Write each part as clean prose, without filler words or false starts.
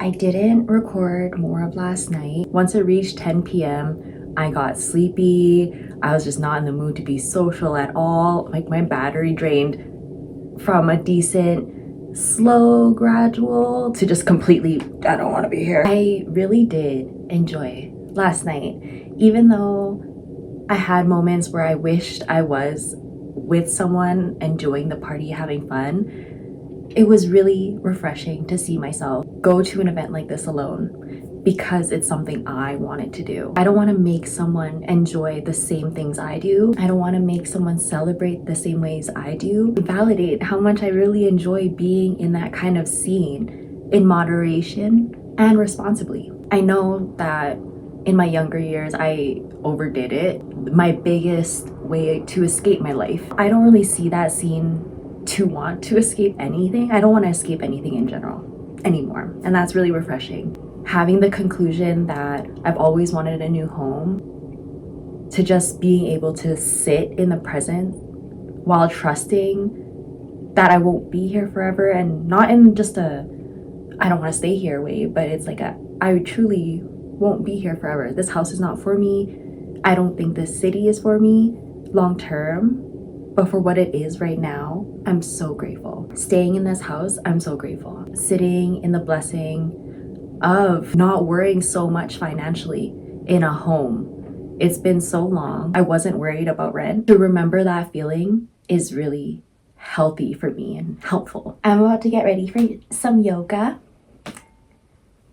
I didn't record more of last night. Once it reached 10 p.m., I got sleepy. I was just not in the mood to be social at all. Like my battery drained from a decent, slow, gradual to just completely, I don't want to be here. I really did enjoy last night, even though I had moments where I wished I was with someone, enjoying the party, having fun. It was really refreshing to see myself go to an event like this alone because it's something I wanted to do. I don't want to make someone enjoy the same things I do. I don't want to make someone celebrate the same ways I do. Validate how much I really enjoy being in that kind of scene in moderation and responsibly. I know that in my younger years, I overdid it. My biggest way to escape my life. I don't really see that scene to want to escape anything. I don't want to escape anything in general anymore, and that's really refreshing. having the conclusion that I've always wanted a new home, to just being able to sit in the present while trusting that I won't be here forever, and not in just a I don't want to stay here way, but it's like I truly won't be here forever. This house is not for me. I don't think this city is for me long term, but for what it is right now, I'm so grateful. Staying in this house, I'm so grateful. Sitting in the blessing of not worrying so much financially in a home. It's been so long. I wasn't worried about rent. To remember that feeling is really healthy for me and helpful. I'm about to get ready for some yoga.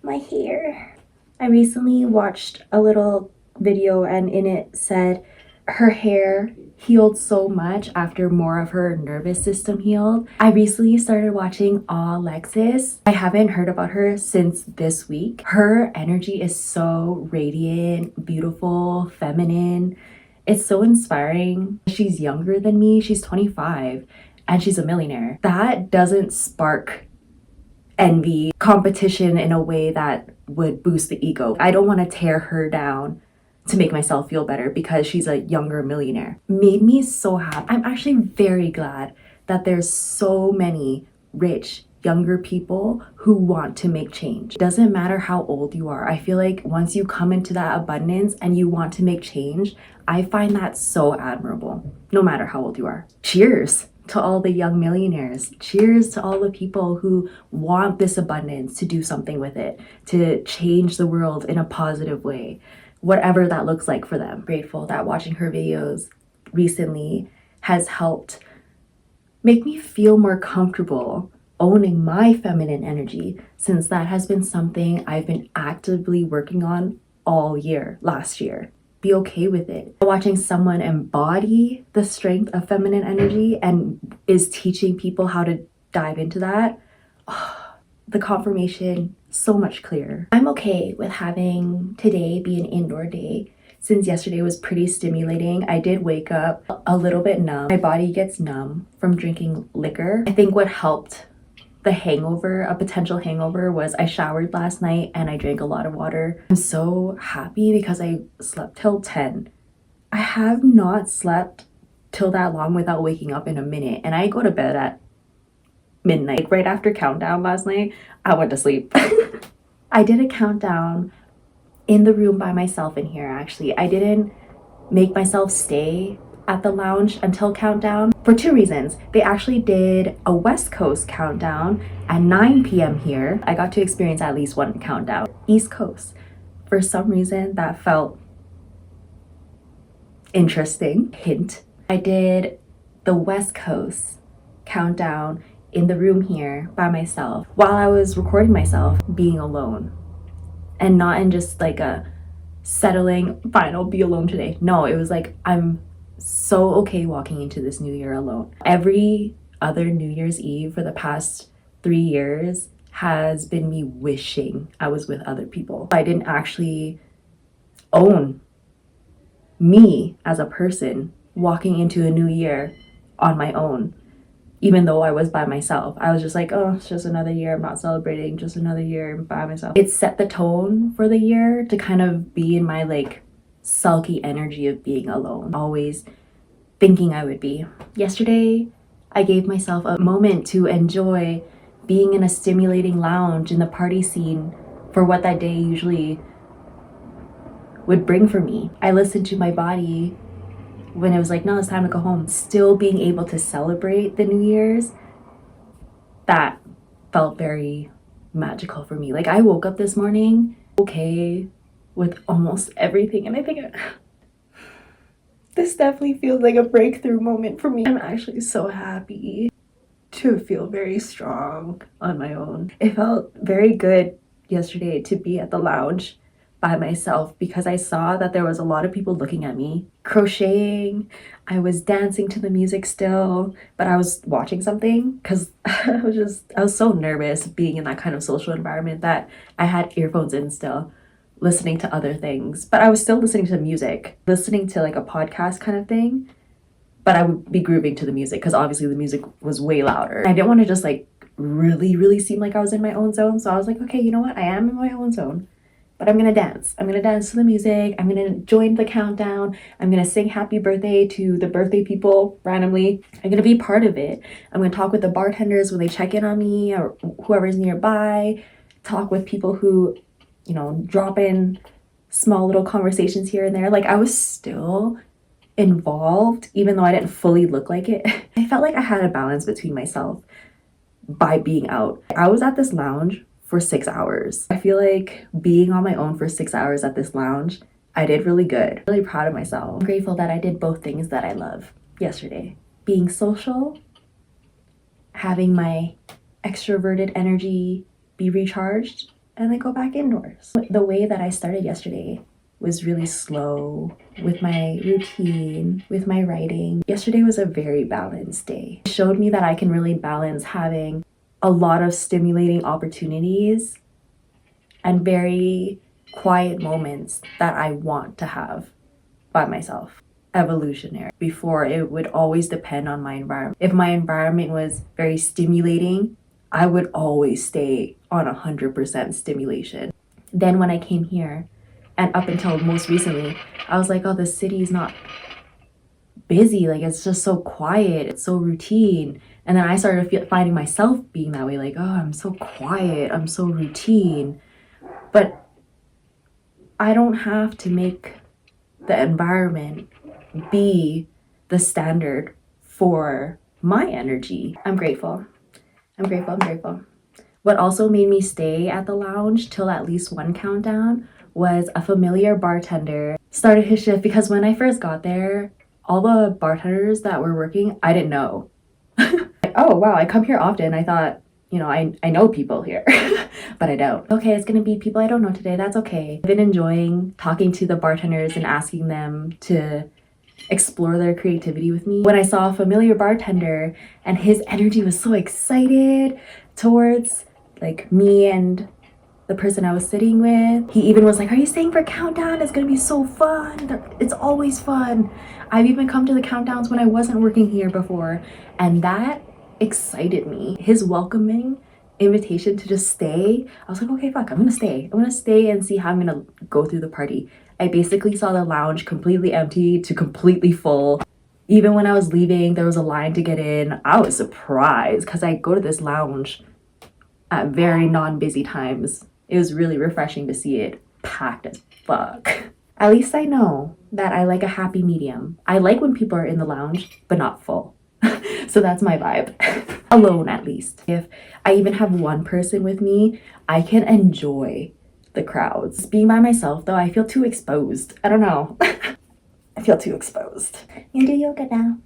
My hair. I recently watched a little video and in it said her hair healed so much after more of her nervous system healed. I recently started watching Alexis. I haven't heard about her since this week. Her energy is so radiant, beautiful, feminine. It's so inspiring. She's younger than me. She's 25 and she's a millionaire. That doesn't spark envy, competition in a way that would boost the ego. I don't want to tear her down to make myself feel better because she's a younger millionaire. Made me so happy. I'm actually very glad that there's so many rich younger people who want to make change. It doesn't matter how old you are. I feel like once you come into that abundance and you want to make change, I find that so admirable, no matter how old you are. Cheers to all the young millionaires. Cheers to all the people who want this abundance to do something with it, to change the world in a positive way, whatever that looks like for them. Grateful that watching her videos recently has helped make me feel more comfortable owning my feminine energy, since that has been something I've been actively working on all year, last year. Be okay with it. Watching someone embody the strength of feminine energy and is teaching people how to dive into that, the confirmation so much clearer. I'm okay with having today be an indoor day. Since yesterday was pretty stimulating, I did wake up a little bit numb. My body gets numb from drinking liquor. I think what helped the hangover, a potential hangover, was I showered last night and I drank a lot of water. I'm so happy because I slept till 10. I have not slept till that long without waking up in a minute, and I go to bed at midnight. Right after countdown last night, I went to sleep. I did a countdown in the room by myself in here, actually. I didn't make myself stay at the lounge until countdown for two reasons. They actually did a West Coast countdown at 9 p.m. here. I got to experience at least one countdown. East Coast. For some reason, that felt interesting. Hint. I did the West Coast countdown in the room here by myself while I was recording myself being alone, and not in just like a settling, fine, I'll be alone today. No, it was like I'm so okay walking into this new year alone. Every other New Year's Eve for the past 3 years has been me wishing I was with other people. I didn't actually own me as a person walking into a new year on my own. Even though I was by myself, I was just like, oh, it's just another year. I'm not celebrating, just another year by myself. It set the tone for the year to kind of be in my like sulky energy of being alone, always thinking I would be. Yesterday, I gave myself a moment to enjoy being in a stimulating lounge in the party scene for what that day usually would bring for me. I listened to my body when it was like, no, it's time to go home. Still being able to celebrate the New Year's, that felt very magical for me. Like, I woke up this morning okay with almost everything, and I think this definitely feels like a breakthrough moment for me. I'm actually so happy to feel very strong on my own. It felt very good yesterday to be at the lounge by myself because I saw that there was a lot of people looking at me, crocheting. I was dancing to the music still, but I was watching something because I was so nervous being in that kind of social environment that I had earphones in still, listening to other things, but I was still listening to music, listening to like a podcast kind of thing, but I would be grooving to the music because obviously the music was way louder. I didn't want to just like really seem like I was in my own zone. So I was like, okay, you know what? I am in my own zone, but I'm gonna dance. I'm gonna dance to the music. I'm gonna join the countdown. I'm gonna sing happy birthday to the birthday people randomly. I'm gonna be part of it. I'm gonna talk with the bartenders when they check in on me or whoever's nearby, talk with people who, you know, drop in small little conversations here and there. Like, I was still involved, even though I didn't fully look like it. I felt like I had a balance between myself by being out. I was at this lounge for 6 hours. I feel like being on my own for 6 hours at this lounge, I did really good. Really proud of myself. I'm grateful that I did both things that I love yesterday. Being social, having my extroverted energy be recharged, and then go back indoors. The way that I started yesterday was really slow with my routine, with my writing. Yesterday was a very balanced day. It showed me that I can really balance having a lot of stimulating opportunities and very quiet moments that I want to have by myself. Evolutionary. Before, it would always depend on my environment. If my environment was very stimulating, I would always stay on 100% stimulation. Then when I came here, and up until most recently, I was like, oh, the city's not busy. Like, it's just so quiet. It's so routine. And then I started finding myself being that way. Like, oh, I'm so quiet. I'm so routine. But I don't have to make the environment be the standard for my energy. I'm grateful. I'm grateful. What also made me stay at the lounge till at least one countdown was a familiar bartender started his shift, because when I first got there, all the bartenders that were working, I didn't know. Like, oh wow, I come here often. I thought, you know, I know people here, but I don't. Okay, it's gonna be people I don't know today. That's okay. I've been enjoying talking to the bartenders and asking them to explore their creativity with me. When I saw a familiar bartender and his energy was so excited towards like me and the person I was sitting with, he even was like, are you staying for countdown? It's gonna be so fun. It's always fun. I've even come to the countdowns when I wasn't working here before, and that excited me. His welcoming invitation to just stay, I was like, okay, fuck, I'm gonna stay and see how I'm gonna go through the party. I basically saw the lounge completely empty to completely full. Even when I was leaving, there was a line to get in. I was surprised because I go to this lounge at very non-busy times. It was really refreshing to see it packed as fuck. At least I know that I like a happy medium. I like when people are in the lounge, but not full. So that's my vibe. Alone, at least. If I even have one person with me, I can enjoy the crowds. Being by myself, though, I feel too exposed. I don't know. I feel too exposed. You do yoga now.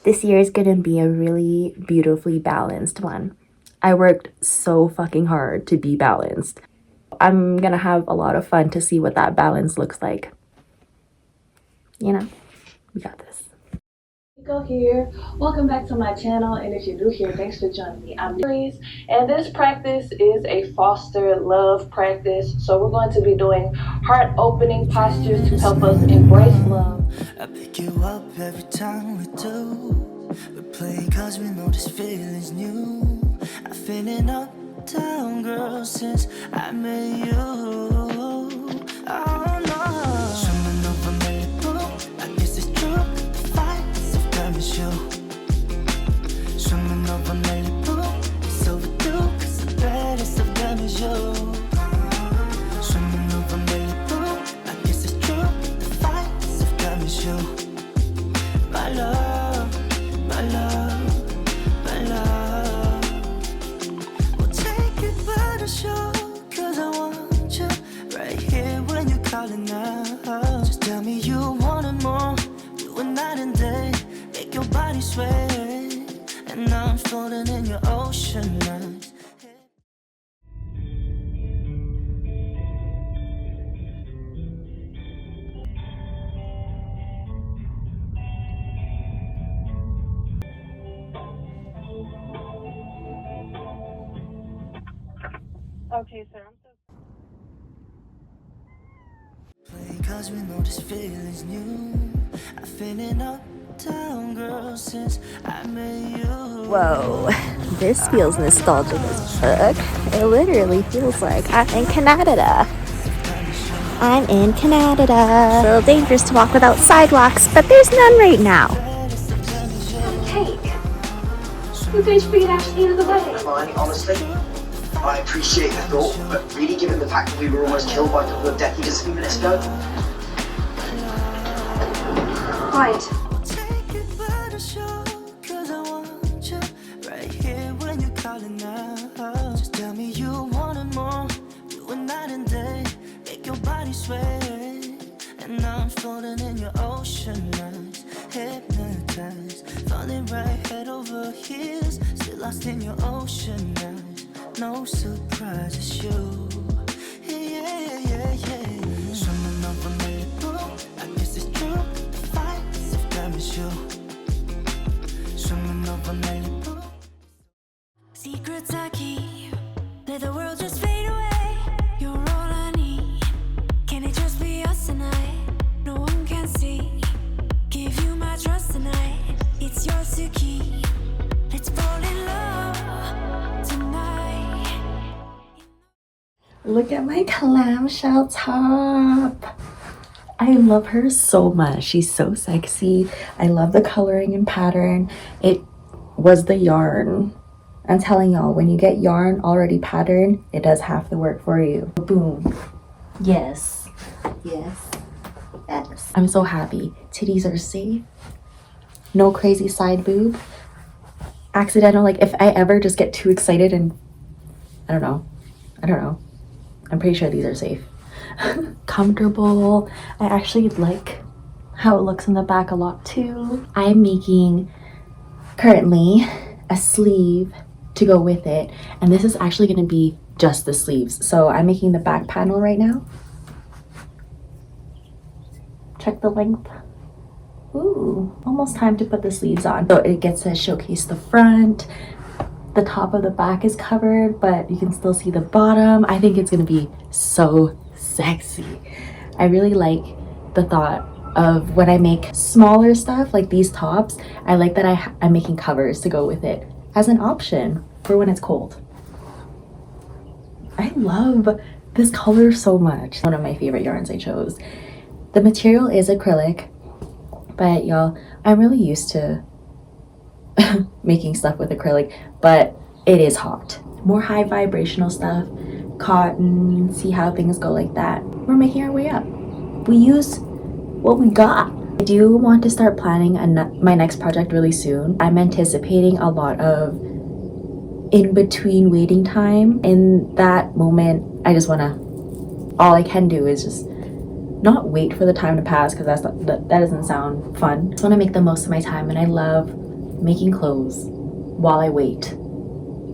This year is gonna be a really beautifully balanced one. I worked so fucking hard to be balanced. I'm gonna have a lot of fun to see what that balance looks like. You know, we got this. Go here. Welcome back to my channel, and if you're new here, thanks for joining me. I'm Louise, and this practice is a foster love practice. So we're going to be doing heart-opening postures to help us embrace love. I pick you up every time we do. We play cause we know this feeling's new. I've been in uptown, girl, since I met you. Oh no, swimming over Malibu, I guess it's true. The fights have damaged you. Swimming over Malibu, it's overdue, cause the baddest have damaged you. Swimming over Malibu, I guess it's true. The fights have damaged you. My love, my love, my love. We'll take it by the show, cause I want you right here when you're calling out. Just tell me you want it more, do it night and day, make your body sway. And now I'm floating in your ocean eyes. Okay, sir. Play cause we know this feeling's new. I feel it up down, girl, since I met you. Whoa, this feels nostalgic as fuck. It literally feels like I'm in Canada. I'm in Canada. A little dangerous to walk without sidewalks, but there's none right now. Cake. You guys figured out the end of the wedding. Fine, honestly. I appreciate the thought, but really given the fact that we were almost killed by a couple of death eaters a few minutes ago. Right. Take it by the show, 'cause I want you right here when you're calling out. Just tell me you wanted more, do it night and day, make your body sway. And now I'm floating in your ocean eyes, hypnotized, falling right head over heels, still lost in your ocean eyes. No surprise, it's you. Yeah. Swimming over Malibu, I guess it's true. The fights of time is you. Swimming over Malibu. Secrets I keep, let the world just fade away. You're all I need. Can it just be us tonight? No one can see. Give you my trust tonight. It's yours to keep. Let's fall in love tonight. Look at my clamshell top. I love her so much. She's so sexy. I love the coloring and pattern. It was the yarn. I'm telling y'all, when you get yarn already patterned, it does half the work for you. Boom. Yes. I'm so happy. Titties are safe. No crazy side boob. Accidental, like if I ever just get too excited and I don't know. I'm pretty sure these are safe. Comfortable. I actually like how it looks in the back a lot too. I'm making currently a sleeve to go with it, and this is actually going to be just the sleeves. So I'm making the back panel right now. Check the length. Ooh, almost time to put the sleeves on. So it gets to showcase the front. The top of the back is covered, but you can still see the bottom. I think it's gonna be so sexy. I really like the thought of when I make smaller stuff like these tops, I like that I'm making covers to go with it as an option for when it's cold. I love this color so much. One of my favorite yarns I chose. The material is acrylic, but y'all, I'm really used to making stuff with acrylic, but it is hot. More high vibrational stuff, cotton, see how things go like that. We're making our way up. We use what we got. I do want to start planning my next project really soon. I'm anticipating a lot of in-between waiting time. In that moment, I just wanna, all I can do is just not wait for the time to pass, because that doesn't sound fun. I just wanna make the most of my time, and I love making clothes while I wait.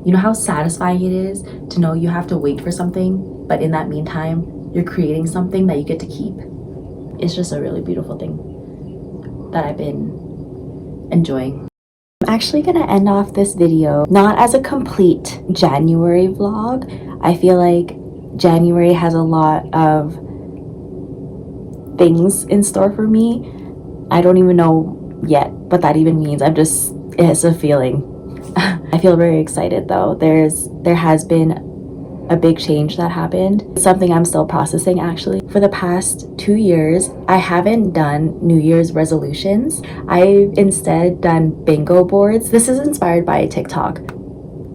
You know how satisfying it is to know you have to wait for something, but in that meantime, you're creating something that you get to keep. It's just a really beautiful thing that I've been enjoying. I'm actually gonna end off this video not as a complete January vlog. I feel like January has a lot of things in store for me. I don't even know yet what that even means. It's a feeling. I feel very excited though. There has been a big change that happened. Something I'm still processing actually. For the past 2 years, I haven't done New Year's resolutions. I've instead done bingo boards. This is inspired by TikTok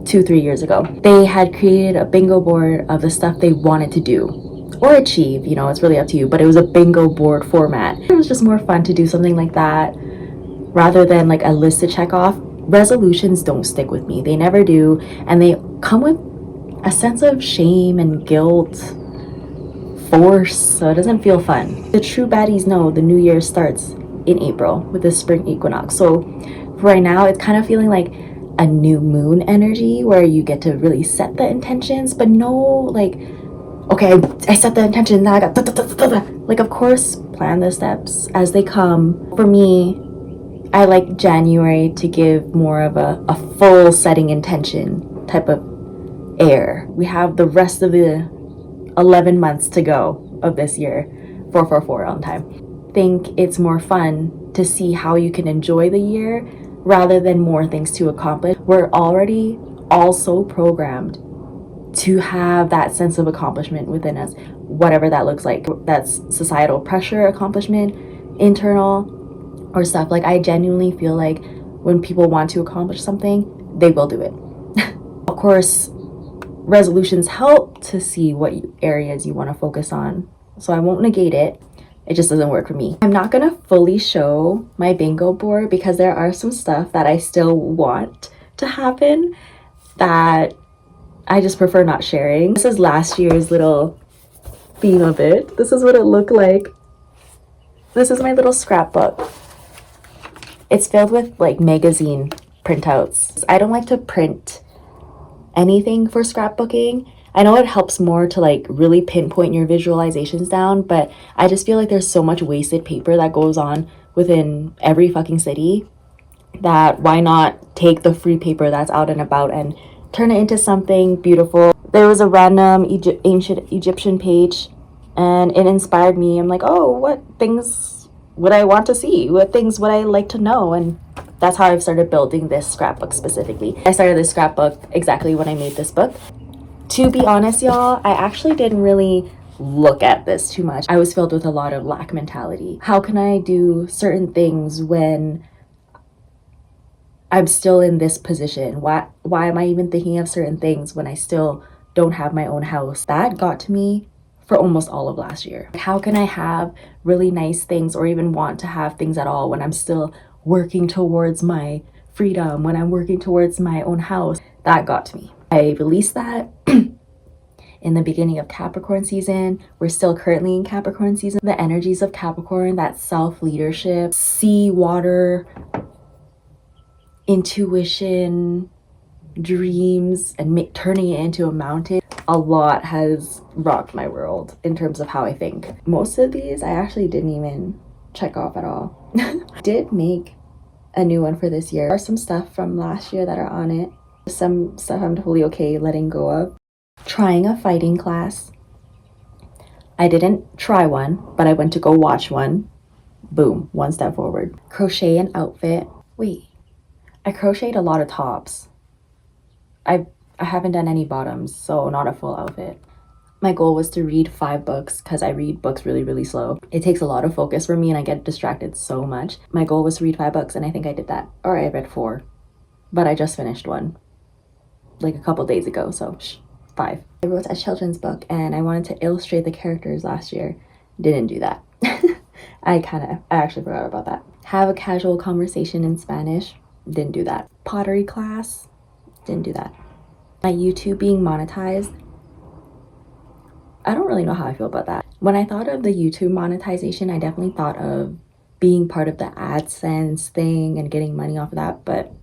2-3 years ago. They had created a bingo board of the stuff they wanted to do or achieve, you know, it's really up to you, but it was a bingo board format. It was just more fun to do something like that rather than like a list to check off. Resolutions don't stick with me. They never do, and they come with a sense of shame and guilt, force, so it doesn't feel fun. The true baddies know the new year starts in April with the spring equinox. So for right now, it's kind of feeling like a new moon energy where you get to really set the intentions, but no, like, okay, I set the intention, now I got like, of course, plan the steps as they come. For me, I like January to give more of a full setting intention type of air. We have the rest of the 11 months to go of this year, 444 on time. Think it's more fun to see how you can enjoy the year rather than more things to accomplish. We're already also programmed to have that sense of accomplishment within us, whatever that looks like. That's societal pressure accomplishment, internal, or stuff. Like, I genuinely feel like when people want to accomplish something, they will do it. Of course, resolutions help to see what areas you want to focus on, so I won't negate it. It just doesn't work for me. I'm not gonna fully show my bingo board because there are some stuff that I still want to happen that I just prefer not sharing. This is last year's little theme of it. This is what it looked like. This is my little scrapbook. It's filled with like magazine printouts. I don't like to print anything for scrapbooking. I know it helps more to like really pinpoint your visualizations down, but I just feel like there's so much wasted paper that goes on within every fucking city that why not take the free paper that's out and about and turn it into something beautiful. There was a random ancient Egyptian page and it inspired me. I'm like, oh, what things would I want to see? What things would I like to know? And that's how I've started building this scrapbook specifically. I started this scrapbook exactly when I made this book. To be honest, y'all, I actually didn't really look at this too much. I was filled with a lot of lack mentality. How can I do certain things when I'm still in this position? Why am I even thinking of certain things when I still don't have my own house? That got to me for almost all of last year. How can I have really nice things or even want to have things at all when I'm still working towards my freedom, when I'm working towards my own house? That got to me. I released that in the beginning of Capricorn season. We're still currently in Capricorn season. The energies of Capricorn, that self-leadership, sea, water, intuition, dreams, and turning it into a mountain. A lot has rocked my world in terms of how I think. Most of these I actually didn't even check off at all. I did make a new one for this year. There are some stuff from last year that are on it. Some stuff I'm totally okay letting go of. Trying a fighting class. I didn't try one, but I went to go watch one. Boom, one step forward. Crochet an outfit. Wait, I crocheted a lot of tops. I haven't done any bottoms, so not a full outfit. My goal was to read 5 books because I read books really, really slow. It takes a lot of focus for me and I get distracted so much. My goal was to read 5 books and I think I did that. Or I read 4, but I just finished one like a couple days ago, so 5. I wrote a children's book and I wanted to illustrate the characters last year. Didn't do that. I actually forgot about that. Have a casual conversation in Spanish. Didn't do that. Pottery class. Didn't do that. My YouTube being monetized. I don't really know how I feel about that. When I thought of the YouTube monetization, I definitely thought of being part of the AdSense thing and getting money off of that, but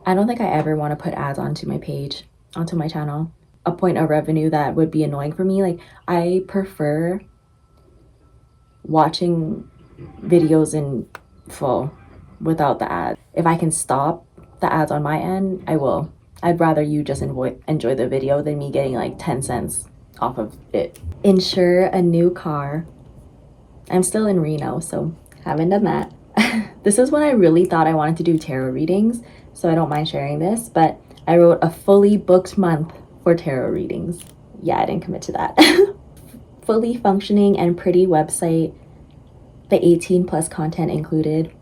I don't think I ever want to put ads onto my page, onto my channel. A point of revenue that would be annoying for me. Like, I prefer watching videos in full without the ads. If I can stop the ads on my end, I will. I'd rather you just enjoy the video than me getting like 10 cents off of it. Insure a new car. I'm still in Reno, so haven't done that. This is when I really thought I wanted to do tarot readings, so I don't mind sharing this, but I wrote a fully booked month for tarot readings. Yeah, I didn't commit to that. Fully functioning and pretty website. The 18+ content included.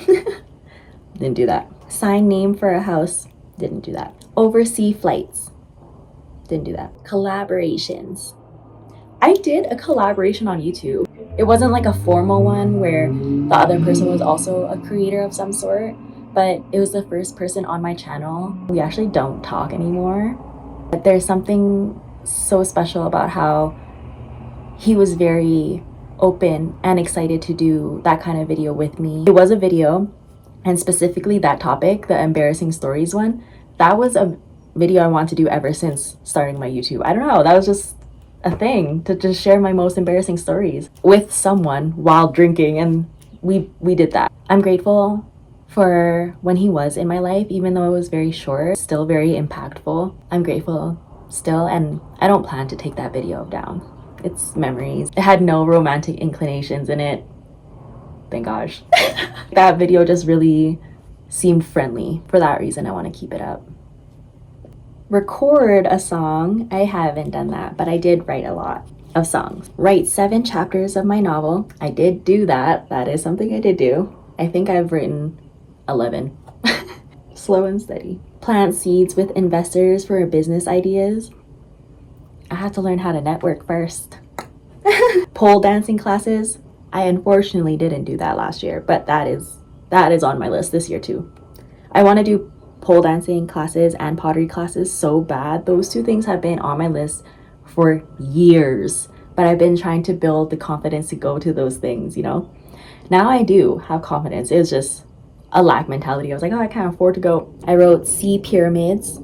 Didn't do that. Sign name for a house. Didn't do that. Oversee flights. Didn't do that. Collaborations. I did a collaboration on YouTube. It wasn't like a formal one where the other person was also a creator of some sort, but it was the first person on my channel. We actually don't talk anymore. But there's something so special about how he was very open and excited to do that kind of video with me. It was a video, and specifically that topic, the embarrassing stories one, that was a video I wanted to do ever since starting my YouTube. I don't know, that was just a thing, to just share my most embarrassing stories with someone while drinking, and we did that. I'm grateful for when he was in my life, even though it was very short, still very impactful. I'm grateful still, and I don't plan to take that video down. It's memories. It had no romantic inclinations in it. thank gosh. That video just really seemed friendly. For that reason, I want to keep it up. Record a song. I haven't done that, but I did write a lot of songs. Write 7 chapters of my novel. I did do that. That is something I did do. I think I've written 11. Slow and steady. Plant seeds with investors for business ideas. I had to learn how to network first. Pole dancing classes. I unfortunately didn't do that last year, but that is on my list this year too. I want to do pole dancing classes and pottery classes so bad. Those 2 things have been on my list for years, but I've been trying to build the confidence to go to those things, you know. Now I do have confidence. It was just a lack mentality. I was like, oh, I can't afford to go. I wrote sea pyramids.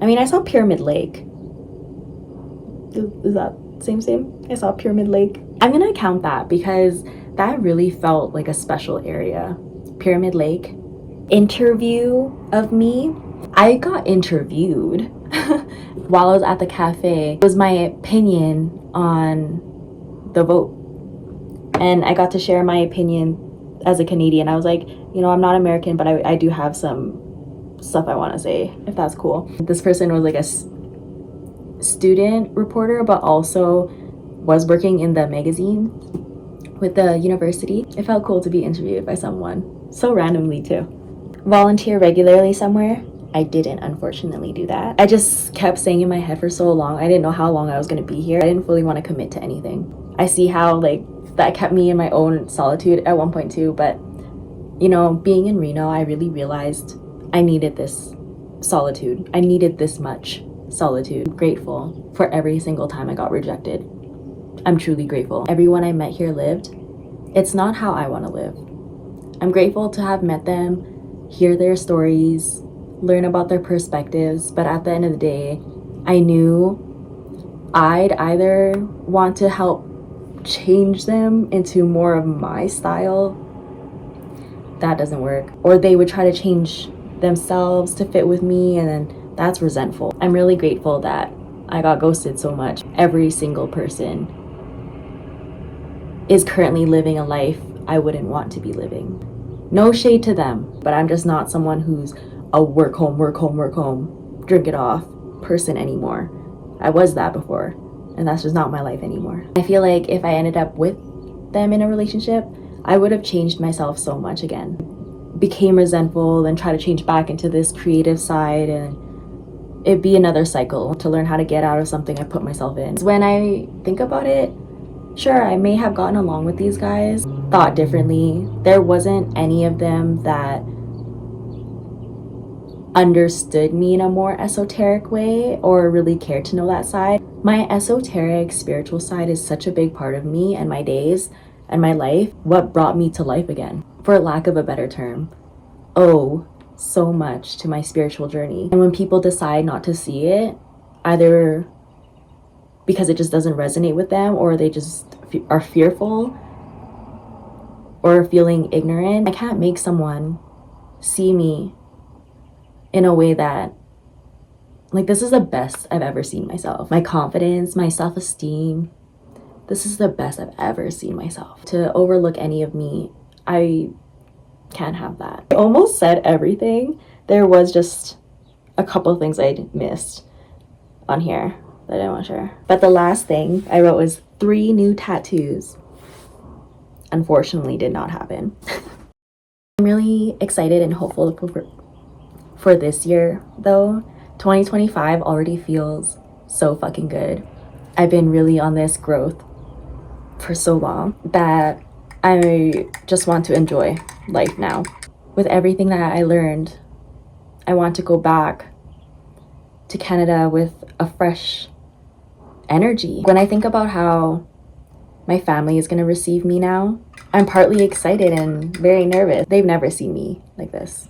I mean, I saw Pyramid Lake. Is that same? I saw Pyramid Lake. I'm gonna count that because that really felt like a special area. Pyramid Lake. Interview of me. I got interviewed while I was at the cafe. It was my opinion on the vote. And I got to share my opinion as a Canadian. I was like, you know, I'm not American, but I do have some stuff I want to say, if that's cool. This person was like a student reporter, but also was working in the magazine with the university. It felt cool to be interviewed by someone so randomly too. Volunteer regularly somewhere. I didn't unfortunately do that. I just kept saying in my head for so long. I didn't know how long I was going to be here. I didn't fully want to commit to anything. I see how like that kept me in my own solitude at one point too, but you know, being in Reno, I really realized I needed this solitude. I needed this much solitude. I'm grateful for every single time I got rejected. I'm truly grateful. Everyone I met here lived. It's not how I want to live. I'm grateful to have met them, hear their stories, learn about their perspectives, but at the end of the day, I knew I'd either want to help change them into more of my style. That doesn't work. Or they would try to change themselves to fit with me, and then that's resentful. I'm really grateful that I got ghosted so much. Every single person is currently living a life I wouldn't want to be living. No shade to them, but I'm just not someone who's a work home, drink it off person anymore. I was that before, and that's just not my life anymore. I feel like if I ended up with them in a relationship, I would have changed myself so much again. Became resentful, then try to change back into this creative side, and it'd be another cycle to learn how to get out of something I put myself in. When I think about it, sure, I may have gotten along with these guys, thought differently. There wasn't any of them that understood me in a more esoteric way or really cared to know that side. My esoteric spiritual side is such a big part of me and my days and my life. What brought me to life again, for lack of a better term. Owe so much to my spiritual journey. And when people decide not to see it, either because it just doesn't resonate with them, or they just are fearful or feeling ignorant, I can't make someone see me in a way that, like, this is the best I've ever seen myself. My confidence, my self-esteem, this is the best I've ever seen myself. To overlook any of me, I can't have that. I almost said everything. There was just a couple of things I missed on here that I didn't want to share. But the last thing I wrote was 3 new tattoos. Unfortunately, did not happen. I'm really excited and hopeful for this year, though. 2025 already feels so fucking good. I've been really on this growth for so long that I just want to enjoy life now. With everything that I learned, I want to go back to Canada with a fresh energy. When I think about how my family is going to receive me now, I'm partly excited and very nervous. They've never seen me like this.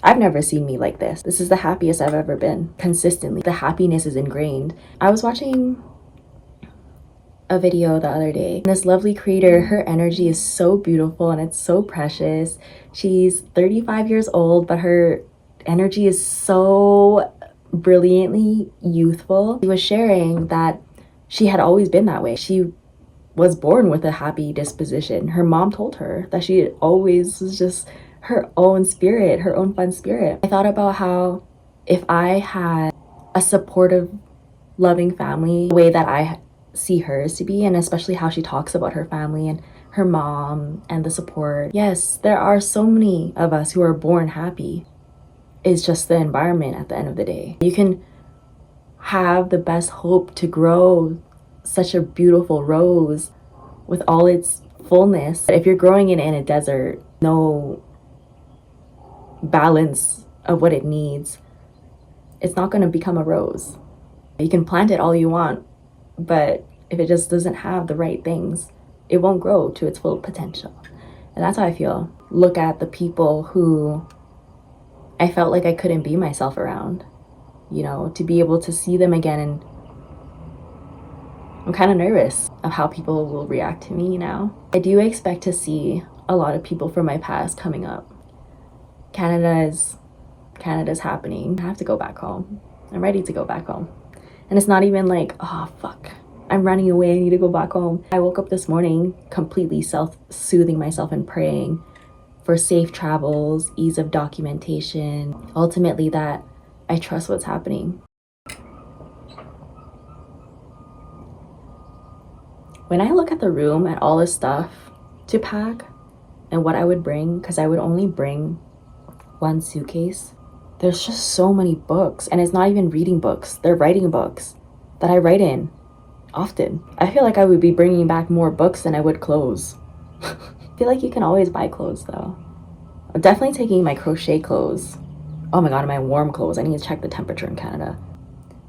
I've never seen me like this. This is the happiest I've ever been, consistently. The happiness is ingrained. I was watching a video the other day. This lovely creator, her energy is so beautiful and it's so precious. She's 35 years old, but her energy is so brilliantly youthful. She was sharing that she had always been that way. She was born with a happy disposition. Her mom told her that she always was just her own spirit, her own fun spirit. I thought about how if I had a supportive, loving family, the way that I see hers to be, and especially how she talks about her family and her mom and the support. Yes, there are so many of us who are born happy. It's just the environment at the end of the day. You can have the best hope to grow such a beautiful rose with all its fullness. But if you're growing it in a desert, no balance of what it needs, it's not going to become a rose. You can plant it all you want, but if it just doesn't have the right things, it won't grow to its full potential. And that's how I feel. Look at the people who I felt like I couldn't be myself around, you know, to be able to see them again. And I'm kind of nervous of how people will react to me now. I do expect to see a lot of people from my past coming up. Canada's happening. I have to go back home. I'm ready to go back home. And it's not even like, oh, fuck, I'm running away, I need to go back home. I woke up this morning completely self-soothing myself and praying for safe travels, ease of documentation, ultimately that I trust what's happening. When I look at the room, at all the stuff to pack and what I would bring, because I would only bring one suitcase, there's just so many books. And it's not even reading books, they're writing books that I write in often. I feel like I would be bringing back more books than I would clothes. I feel like you can always buy clothes though. I'm definitely taking my crochet clothes. Oh my god, and my warm clothes. I need to check the temperature in Canada.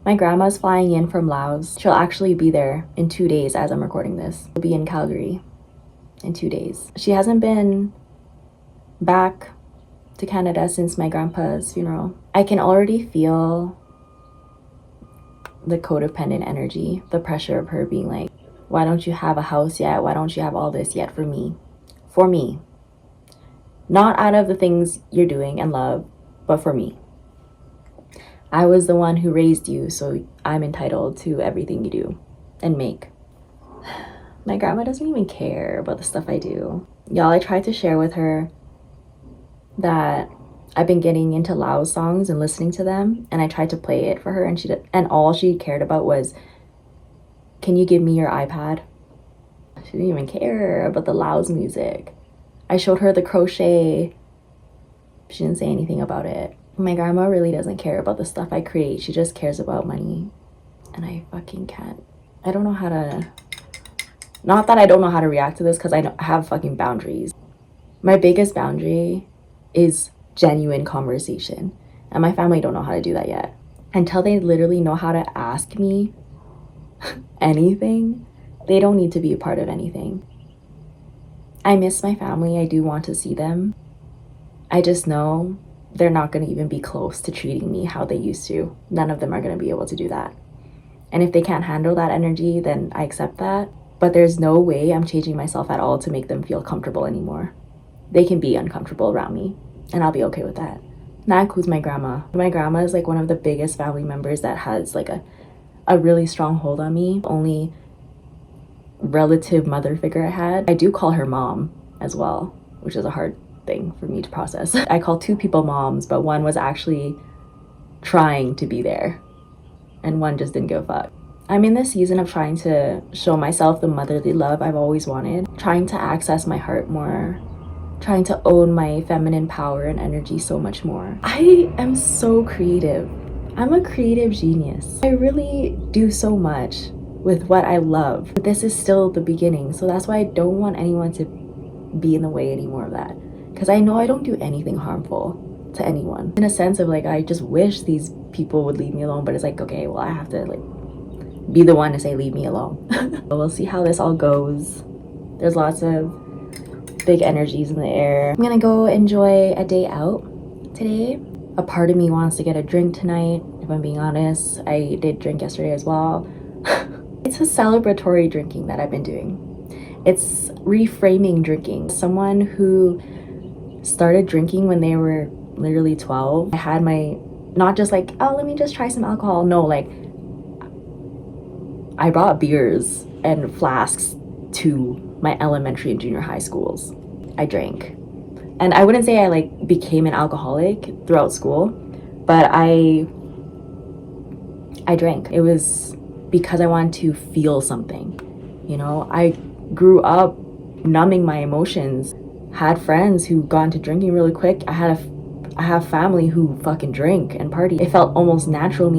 My grandma's flying in from Laos. She'll actually be there in 2 days as I'm recording this. She'll be in Calgary in 2 days. She hasn't been back to Canada since my grandpa's funeral. I can already feel the codependent energy, the pressure of her being like, why don't you have a house yet? Why don't you have all this yet for me? For me. Not out of the things you're doing and love, but for me. I was the one who raised you, so I'm entitled to everything you do and make. My grandma doesn't even care about the stuff I do. Y'all, I tried to share with her that I've been getting into Lao songs and listening to them, and I tried to play it for her, and all she cared about was, can you give me your iPad? She didn't even care about the Laos music. I showed her the crochet. She didn't say anything about it. My grandma really doesn't care about the stuff I create. She just cares about money. And I fucking can't. I don't know how to... Not that I don't know how to react to this, because I don't have fucking boundaries. My biggest boundary is genuine conversation. And my family don't know how to do that yet. Until they literally know how to ask me anything, they don't need to be a part of anything. I miss my family. I do want to see them. I just know they're not going to even be close to treating me how they used to. None of them are going to be able to do that. And if they can't handle that energy, then I accept that. But there's no way I'm changing myself at all to make them feel comfortable anymore. They can be uncomfortable around me, and I'll be okay with that. That includes my grandma. My grandma is like one of the biggest family members that has like a really strong hold on me. Only relative mother figure I had. I do call her mom as well, which is a hard thing for me to process. I call 2 people moms, but one was actually trying to be there and one just didn't give a fuck. I'm in this season of trying to show myself the motherly love I've always wanted, trying to access my heart more, trying to own my feminine power and energy so much more. I am so creative. I'm a creative genius. I really do so much with what I love. But this is still the beginning, so that's why I don't want anyone to be in the way anymore of that. Because I know I don't do anything harmful to anyone. In a sense of like, I just wish these people would leave me alone, but it's like, okay, well, I have to like be the one to say leave me alone. We'll see how this all goes. There's lots of big energies in the air. I'm gonna go enjoy a day out today. A part of me wants to get a drink tonight, if I'm being honest. I did drink yesterday as well. It's a celebratory drinking that I've been doing. It's reframing drinking. Someone who started drinking when they were literally 12. I had my, not just like, oh, let me just try some alcohol. No, like, I brought beers and flasks to my elementary and junior high schools. I drank. And I wouldn't say I like became an alcoholic throughout school, but I drank. It was because I wanted to feel something. You know, I grew up numbing my emotions, had friends who got into drinking really quick. I have family who fucking drink and party. It felt almost natural of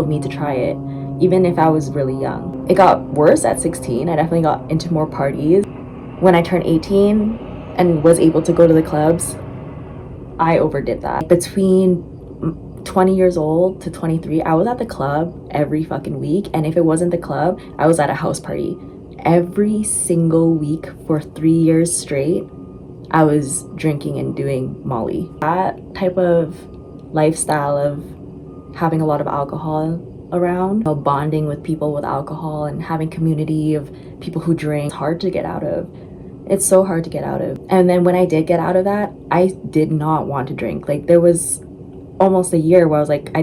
me to try it, even if I was really young. It got worse at 16. I definitely got into more parties. When I turned 18 and was able to go to the clubs, I overdid that. Between 20 years old to 23, I was at the club every fucking week, and if it wasn't the club, I was at a house party. Every single week for 3 years straight, I was drinking and doing Molly. That type of lifestyle of having a lot of alcohol around, you know, bonding with people with alcohol and having community of people who drink, it's hard to get out of. It's so hard to get out of. And then when I did get out of that, I did not want to drink. Like, there was almost a year where I was like,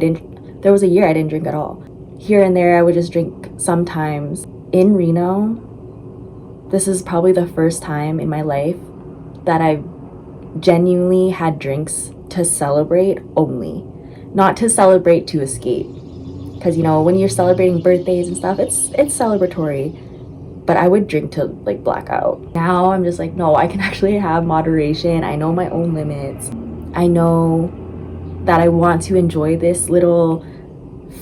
there was a year I didn't drink at all. Here and there, I would just drink sometimes. In Reno, this is probably the first time in my life that I genuinely had drinks to celebrate only, not to celebrate to escape. Because, you know, when you're celebrating birthdays and stuff, it's celebratory. But I would drink to like black out. Now I'm just like, no, I can actually have moderation. I know my own limits. I know that I want to enjoy this little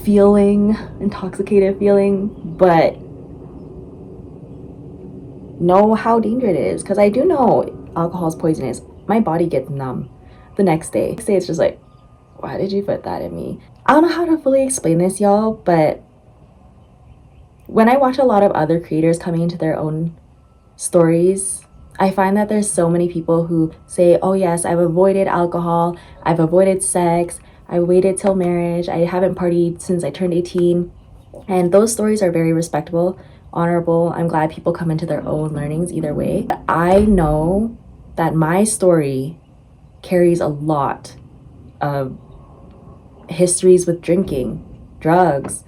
feeling, intoxicated feeling, but know how dangerous it is. Because I do know alcohol is poisonous. My body gets numb the next day. It's just like, why did you put that in me? I don't know how to fully explain this, y'all, but when I watch a lot of other creators coming into their own stories, I find that there's so many people who say, oh yes, I've avoided alcohol, I've avoided sex, I waited till marriage, I haven't partied since I turned 18. And those stories are very respectable, honorable. I'm glad people come into their own learnings either way. But I know that my story carries a lot of histories with drinking, drugs,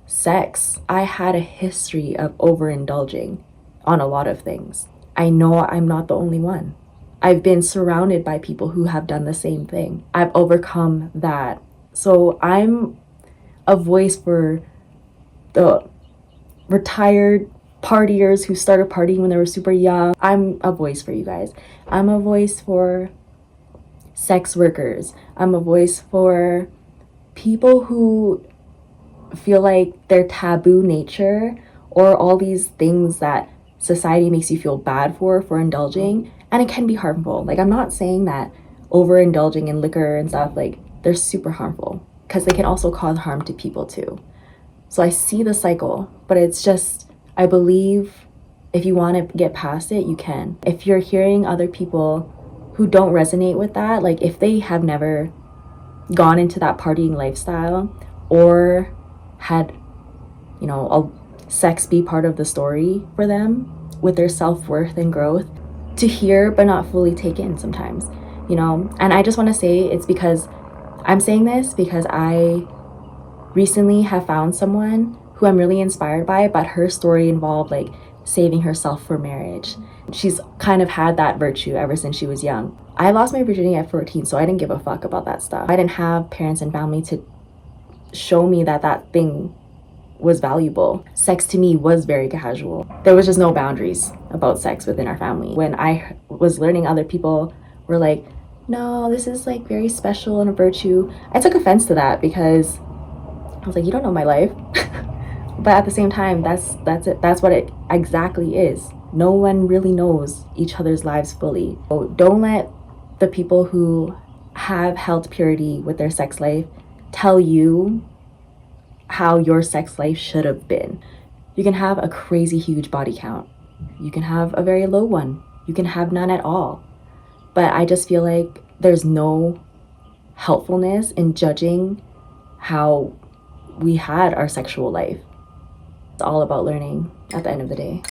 sex. I had a history of overindulging on a lot of things. I know I'm not the only one. I've been surrounded by people who have done the same thing. I've overcome that. So I'm a voice for the retired partiers who started partying when they were super young. I'm a voice for you guys. I'm a voice for sex workers. I'm a voice for people who feel like their taboo nature or all these things that society makes you feel bad for indulging, and it can be harmful. Like, I'm not saying that overindulging in liquor and stuff, like, they're super harmful, because they can also cause harm to people too. So I see the cycle, but it's just, I believe if you want to get past it, you can. If you're hearing other people who don't resonate with that, like if they have never gone into that partying lifestyle or had, you know, sex be part of the story for them with their self-worth and growth, to hear but not fully take in sometimes, you know. And I just want to say, it's because I'm saying this because I recently have found someone who I'm really inspired by, but her story involved like saving herself for marriage. She's kind of had that virtue ever since she was young. I lost my virginity at 14, so I didn't give a fuck about that stuff. I didn't have parents and family to show me that that thing was valuable. Sex to me was very casual. There was just no boundaries about sex within our family. When I was learning, other people were like, no, this is like very special and a virtue. I took offense to that because I was like, you don't know my life. But at the same time, that's it. That's what it exactly is. No one really knows each other's lives fully. So don't let the people who have held purity with their sex life tell you how your sex life should have been. You can have a crazy huge body count. You can have a very low one. You can have none at all. But I just feel like there's no helpfulness in judging how we had our sexual life. It's all about learning at the end of the day.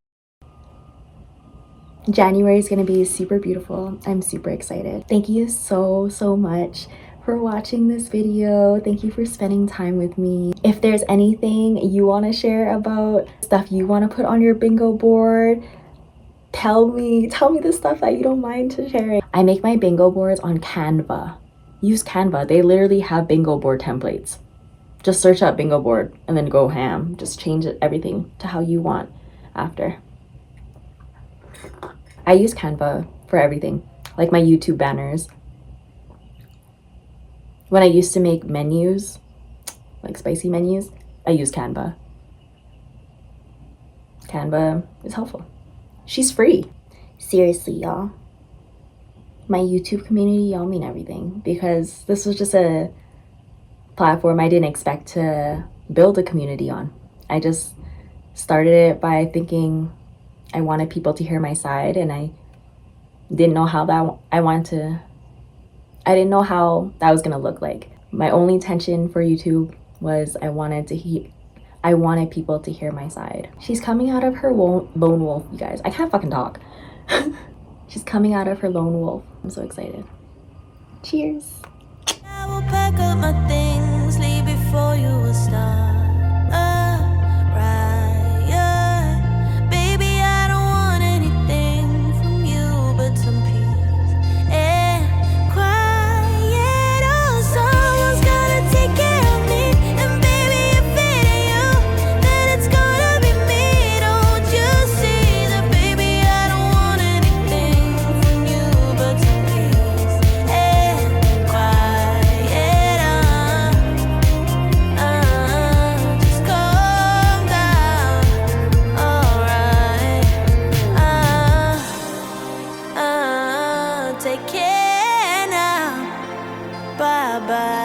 January is going to be super beautiful. I'm super excited. Thank you so much for watching this video. Thank you for spending time with me. If there's anything you want to share about stuff you want to put on your bingo board, tell me the stuff that you don't mind to sharing. I make my bingo boards on Canva. Use Canva. They literally have bingo board templates. Just search up bingo board and then go ham. Just change everything to how you want after. I use Canva for everything, like my YouTube banners. When I used to make menus, like spicy menus, I use Canva. Canva is helpful. She's free. Seriously, y'all. My YouTube community, y'all mean everything, because this was just a platform I didn't expect to build a community on. I just started it by thinking I wanted people to hear my side, and I didn't know how I didn't know how that was gonna look like. My only intention for YouTube was I wanted people to hear my side. She's coming out of her lone wolf, you guys. I can't fucking talk. She's coming out of her lone wolf. I'm so excited. Cheers. I will pack up my things, leave before you will start. Right, baby, I don't want anything from you but some peace and quiet. Oh, someone's gotta take care of me, and baby, if it ain't you, then it's gonna be me. Don't you see that, baby? I don't want anything from you but some peace and quiet. Just calm down, alright. Take care now, bye bye.